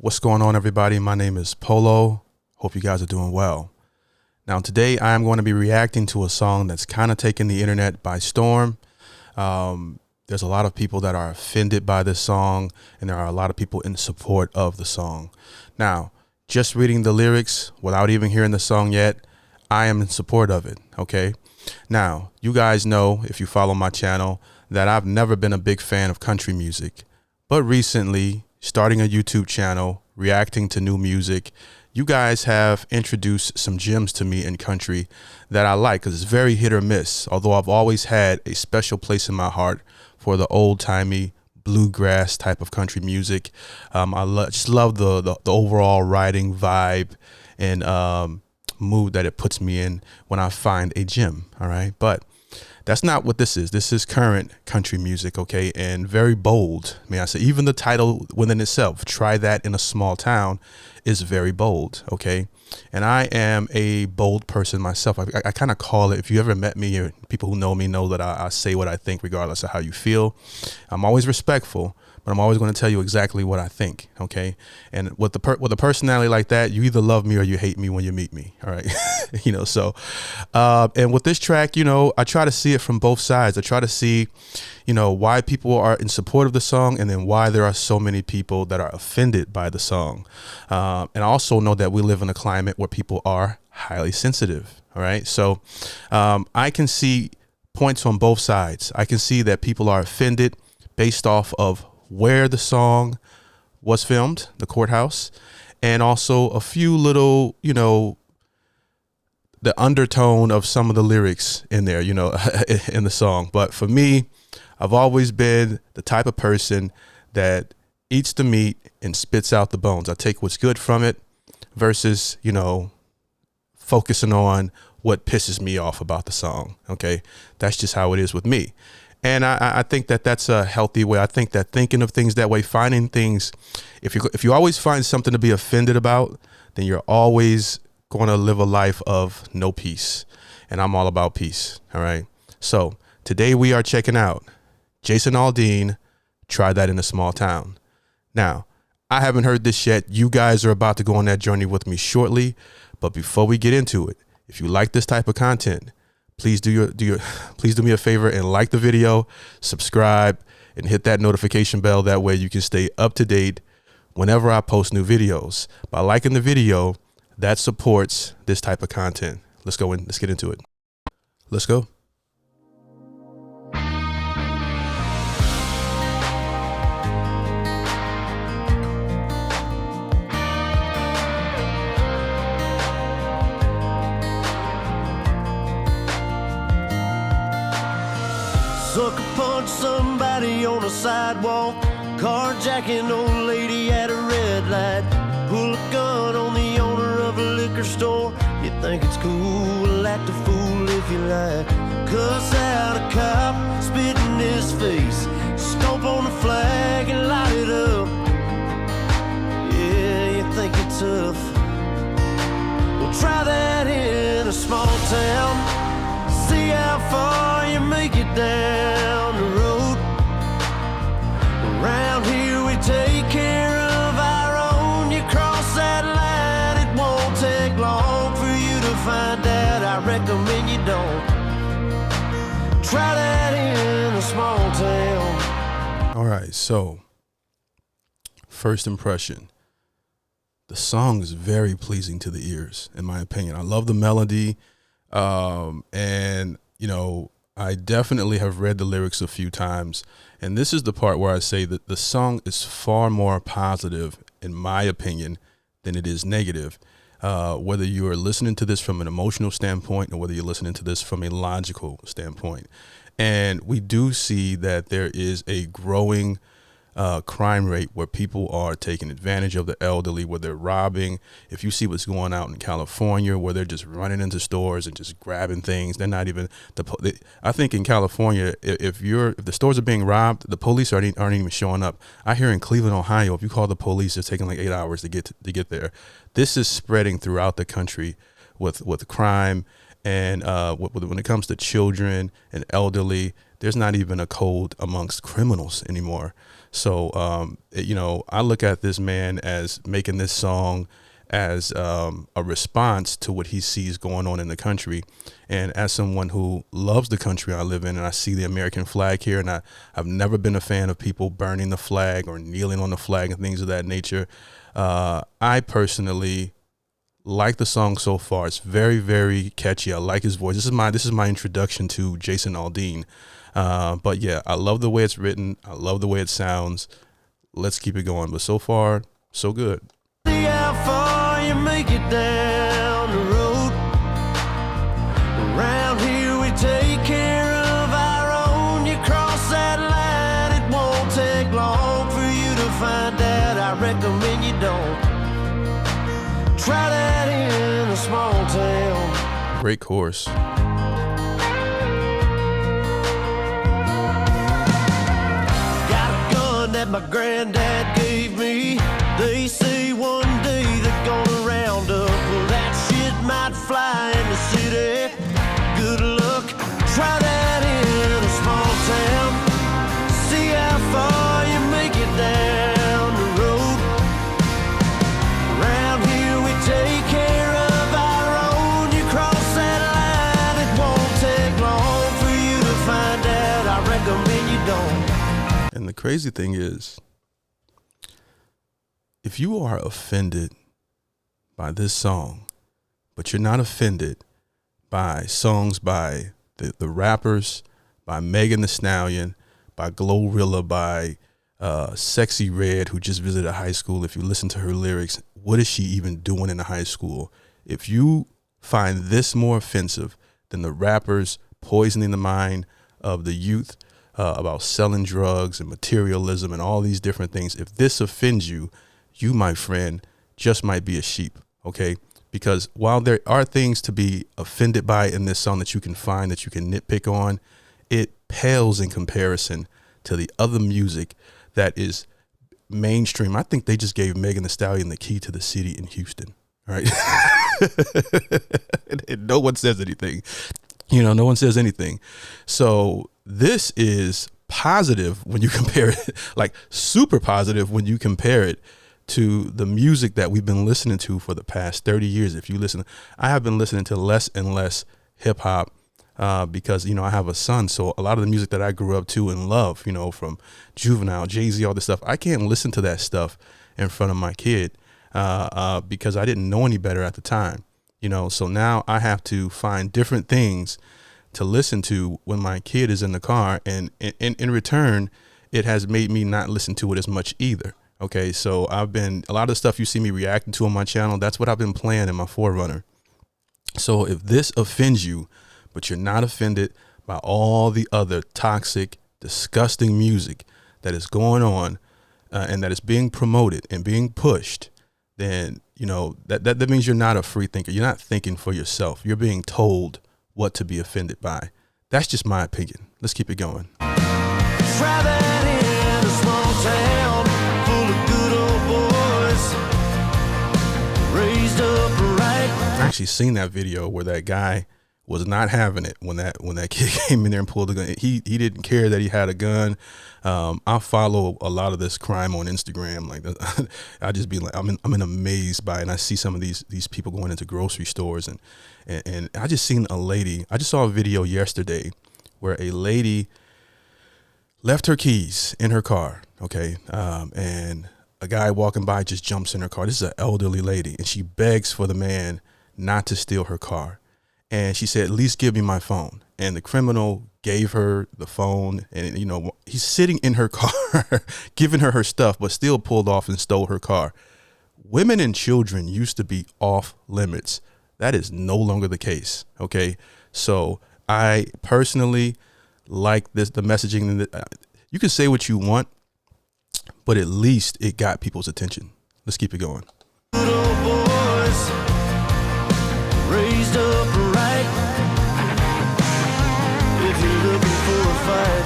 What's going on, everybody? My name is Polo. Hope you guys are doing well. Now, today I am going to be reacting to a song that's kind of taken the internet by storm. There's a lot of people that are offended by this song, and there are a lot of people in support of the song. Now, just reading the lyrics without even hearing the song yet, I am in support of it, okay? Now, you guys know, if you follow my channel, that I've never been a big fan of country music. But recently, starting a YouTube channel, reacting to new music, you guys have introduced some gems to me in country that I like, because it's very hit or miss. Although I've always had a special place in my heart for the old-timey bluegrass type of country music. Just love the overall writing vibe and mood that it puts me in when I find a gem. All right, but that's not what this is. This is current country music, okay, and very bold. May I say, even the title within itself, "Try That in a Small Town," is very bold, okay? And I am a bold person myself. I kind of call it, if you ever met me, or people who know me know that I say what I think regardless of how you feel. I'm always respectful, but I'm always going to tell you exactly what I think, okay? And with a personality like that, you either love me or you hate me when you meet me, all right? And with this track, I try to see it from both sides. I try to see, why people are in support of the song, and then why there are so many people that are offended by the song. And I also know that we live in a climate where people are highly sensitive, all right? So I can see points on both sides. I can see that people are offended based off of where the song was filmed, the courthouse, and also a few little, the undertone of some of the lyrics in there, in the song. But for me, I've always been the type of person that eats the meat and spits out the bones. I take what's good from it versus, focusing on what pisses me off about the song. Okay. That's just how it is with me. And I think that that's a healthy way. I think that thinking of things that way, finding things, if you always find something to be offended about, then you're always going to live a life of no peace. And I'm all about peace. All right. So today we are checking out Jason Aldean, "Try That in a Small Town." Now, I haven't heard this yet. You guys are about to go on that journey with me shortly. But before we get into it, if you like this type of content, please do me a favor and like the video, subscribe, and hit that notification bell. That way you can stay up to date whenever I post new videos. By liking the video, that supports this type of content. Let's get into it. Let's go. Sucker punch somebody on a sidewalk, carjacking old lady at a red light, pull a gun on the owner of a liquor store. You think it's cool, act a fool if you like, cuss out a cop, spit in his face, stomp on the flag and light it up. Yeah, you think you're tough? Well, try that in a small town, see how far you make it down the road. Around here we take care of our own. You cross that line, it won't take long for you to find out. I recommend you don't try that in a small town. All right, so first impression. The song is very pleasing to the ears, in my opinion. I love the melody. And I definitely have read the lyrics a few times, and this is the part where I say that the song is far more positive, in my opinion, than it is negative. Whether you are listening to this from an emotional standpoint or whether you're listening to this from a logical standpoint. And we do see that there is a growing crime rate where people are taking advantage of the elderly, where they're robbing. If you see what's going out in California, where they're just running into stores and just grabbing things, they're not even I think in California, if the stores are being robbed, the police aren't even showing up. I hear in Cleveland, Ohio, if you call the police, it's taking like 8 hours to get there. This is spreading throughout the country with crime, and when it comes to children and elderly, there's not even a code amongst criminals anymore. So, I look at this man as making this song as a response to what he sees going on in the country. And as someone who loves the country I live in, and I see the American flag here, and I've never been a fan of people burning the flag or kneeling on the flag and things of that nature. I personally like the song so far. It's very, very catchy. I like his voice. This is my introduction to Jason Aldean. But yeah, I love the way it's written. I love the way it sounds. Let's keep it going. But so far, so good. See how far you make it down the road. Around here we take care of our own. You cross that line, it won't take long for you to find out. I recommend you don't try that in a small town. Great chorus. Got a gun that my granddad gave me. They say one day they're gonna round up. Well, that shit might fly in the city. Good luck, try that in a small town. See how far you make it down the road. Around here we take care of our own. You cross that line, it won't take long for you to find out. I recommend you don't. And the crazy thing is, if you are offended by this song, but you're not offended by songs by the rappers, by Megan Thee Stallion, by Glorilla, by Sexy Red, who just visited high school, if you listen to her lyrics, what is she even doing in the high school? If you find this more offensive than the rappers poisoning the mind of the youth about selling drugs and materialism and all these different things, if this offends you, you, my friend, just might be a sheep, okay? Because while there are things to be offended by in this song that you can find, that you can nitpick on, it pales in comparison to the other music that is mainstream. I think they just gave Megan Thee Stallion the key to the city in Houston, all right? and no one says anything. No one says anything. So this is positive when you compare it, like super positive when you compare it to the music that we've been listening to for the past 30 years. If you listen, I have been listening to less and less hip hop because, I have a son. So a lot of the music that I grew up to and love, from Juvenile, Jay-Z, all this stuff, I can't listen to that stuff in front of my kid because I didn't know any better at the time. So now I have to find different things to listen to when my kid is in the car. And in return, it has made me not listen to it as much either. Okay, so a lot of the stuff you see me reacting to on my channel, that's what I've been playing in my Forerunner. So if this offends you, but you're not offended by all the other toxic, disgusting music that is going on and that is being promoted and being pushed, then, that means you're not a free thinker. You're not thinking for yourself. You're being told what to be offended by. That's just my opinion. Let's keep it going. Try that in a small town. I actually seen that video where that guy was not having it when that kid came in there and pulled the gun. He didn't care that he had a gun. I follow a lot of this crime on Instagram. Like I just be like, I'm amazed by it. And I see some of these people going into grocery stores and I just seen a lady. I just saw a video yesterday where a lady left her keys in her car. Okay. And a guy walking by just jumps in her car. This is an elderly lady, and she begs for the man not to steal her car. And she said, at least give me my phone. And the criminal gave her the phone, and, he's sitting in her car, giving her stuff, but still pulled off and stole her car. Women and children used to be off limits. That is no longer the case. Okay. So I personally like the messaging. You can say what you want, but at least it got people's attention. Let's keep it going. Good old boys, raised up right. If you're looking for a fight,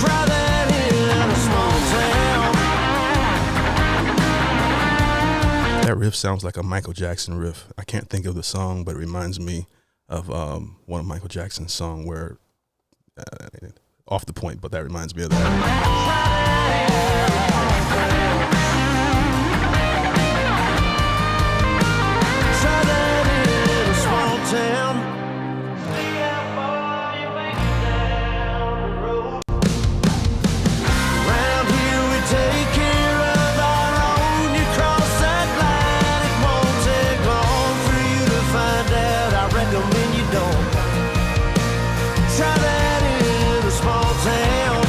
try that in a small town. That riff sounds like a Michael Jackson riff. I can't think of the song, but it reminds me of one of Michael Jackson's song where off the point, but that reminds me of that. Try that in a small town. Round here we take care of our own. You cross that line, it won't take long for you to find out. I recommend you don't. Try that in a small town.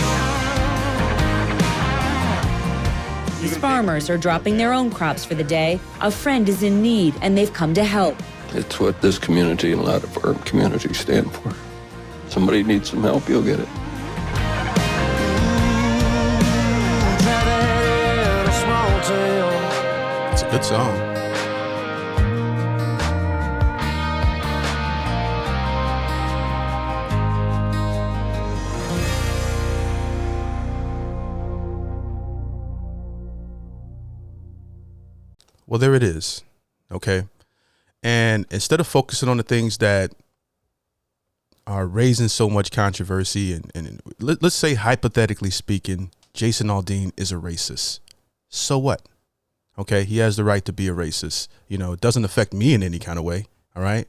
These farmers are dropping their own crops for the day. A friend is in need, and they've come to help. It's what this community and a lot of our communities stand for. Somebody needs some help, you'll get it. Try that in a small town. It's a good song. Well, there it is. Okay. And instead of focusing on the things that are raising so much controversy, and let's say, hypothetically speaking, Jason Aldean is a racist. So what? Okay. He has the right to be a racist. You know, it doesn't affect me in any kind of way. All right.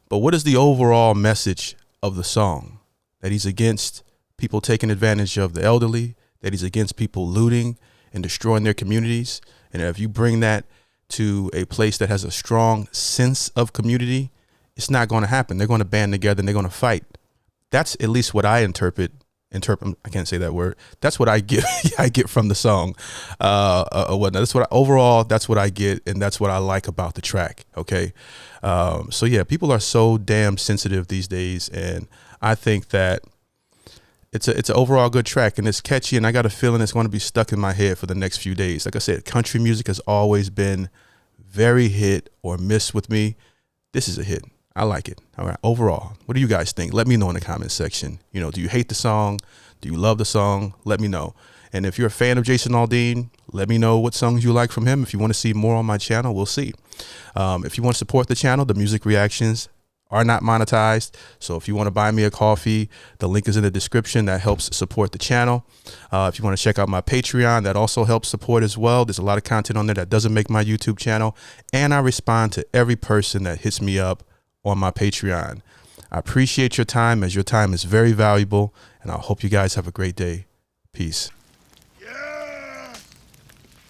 But what is the overall message of the song? That he's against people taking advantage of the elderly, that he's against people looting and destroying their communities. And if you bring that to a place that has a strong sense of community, it's not going to happen. They're going to band together and they're going to fight. That's at least what I interpret. I can't say that word. That's what I get. I get from the song. Whatnot. That's what I get, and that's what I like about the track. Okay. So yeah, people are so damn sensitive these days, and I think that it's an overall good track, and it's catchy, and I got a feeling it's going to be stuck in my head for the next few days. Like I said, country music has always been very hit or miss with me. This is a hit. I like it. All right. Overall, what do you guys think? Let me know in the comment section. You know, do you hate the song? Do you love the song? Let me know. And if you're a fan of Jason Aldean, let me know what songs you like from him. If you want to see more on my channel, we'll see. If you want to support the channel, the music reactions are not monetized. So if you want to buy me a coffee, the link is in the description. That helps support the channel. If you want to check out my Patreon, that also helps support as well. There's a lot of content on there that doesn't make my YouTube channel. And I respond to every person that hits me up on my Patreon. I appreciate your time, as your time is very valuable. And I hope you guys have a great day. Peace. Yeah!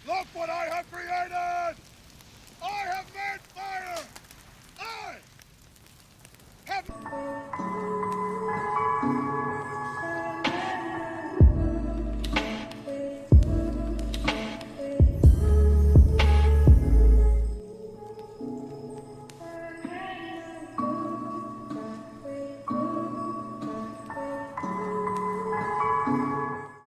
Look what I have created! I have made fire! I have...